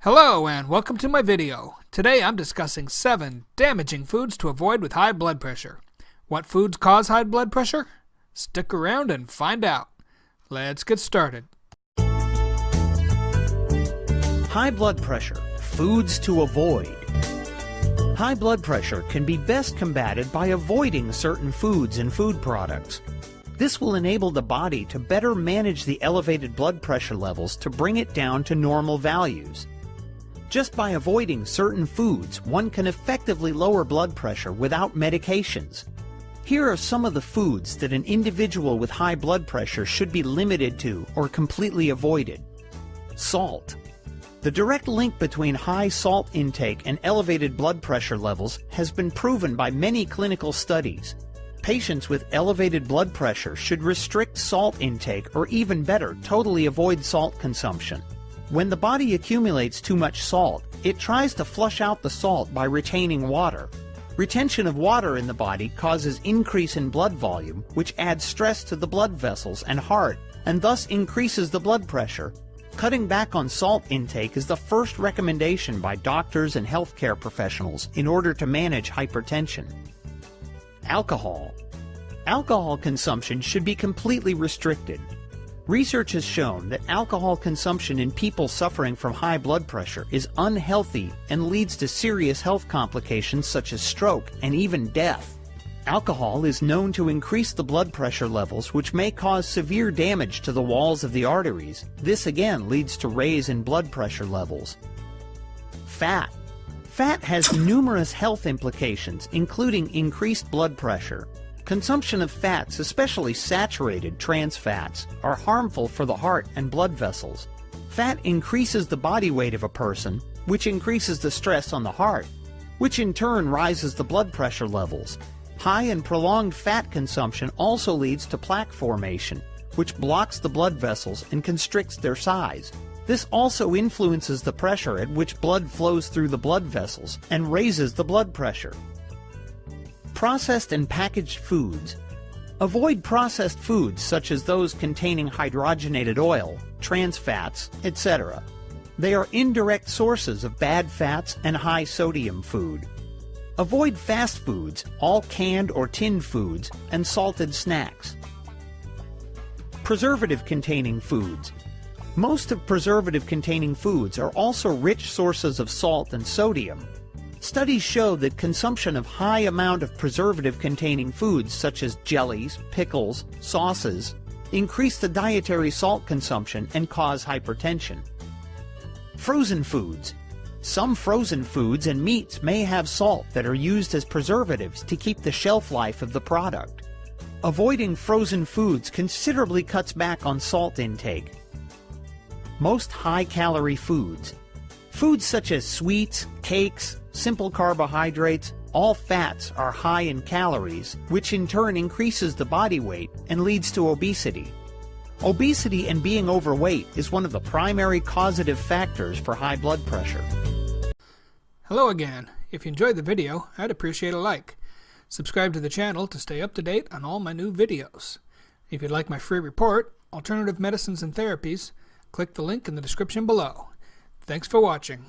Hello and welcome to my video. Today I'm discussing 7 damaging foods to avoid with high blood pressure. What foods cause high blood pressure? Stick around and find out. Let's get started. High blood pressure. Foods to avoid. High blood pressure can be best combated by avoiding certain foods and food products. This will enable the body to better manage the elevated blood pressure levels to bring it down to normal values. Just by avoiding certain foods, one can effectively lower blood pressure without medications. Here are some of the foods that an individual with high blood pressure should be limited to or completely avoided. Salt. The direct link between high salt intake and elevated blood pressure levels has been proven by many clinical studies. Patients with elevated blood pressure should restrict salt intake or even better, totally avoid salt consumption. When the body accumulates too much salt, it tries to flush out the salt by retaining water. Retention of water in the body causes increase in blood volume, which adds stress to the blood vessels and heart, and thus increases the blood pressure. Cutting back on salt intake is the first recommendation by doctors and healthcare professionals in order to manage hypertension. Alcohol. Alcohol consumption should be completely restricted. Research has shown that alcohol consumption in people suffering from high blood pressure is unhealthy and leads to serious health complications such as stroke and even death. Alcohol is known to increase the blood pressure levels, which may cause severe damage to the walls of the arteries. This again leads to raise in blood pressure levels. Fat. Fat has numerous health implications, including increased blood pressure. Consumption of fats, especially saturated trans fats, are harmful for the heart and blood vessels. Fat increases the body weight of a person, which increases the stress on the heart, which in turn rises the blood pressure levels. High and prolonged fat consumption also leads to plaque formation, which blocks the blood vessels and constricts their size. This also influences the pressure at which blood flows through the blood vessels and raises the blood pressure. Processed and packaged foods. Avoid processed foods such as those containing hydrogenated oil, trans fats, etc. They are indirect sources of bad fats and high sodium food. Avoid fast foods, all canned or tinned foods, and salted snacks. Preservative-containing foods. Most of preservative-containing foods are also rich sources of salt and sodium. Studies show that consumption of high amount of preservative-containing foods such as jellies, pickles, sauces, increase the dietary salt consumption and cause hypertension. Frozen foods. Some frozen foods and meats may have salt that are used as preservatives to keep the shelf life of the product. Avoiding frozen foods considerably cuts back on salt intake. Most high-calorie foods. Foods such as sweets, cakes, simple carbohydrates, all fats are high in calories, which in turn increases the body weight and leads to obesity. Obesity and being overweight is one of the primary causative factors for high blood pressure. Hello again. If you enjoyed the video, I'd appreciate a like. Subscribe to the channel to stay up to date on all my new videos. If you'd like my free report, Alternative Medicines and Therapies, click the link in the description below. Thanks for watching.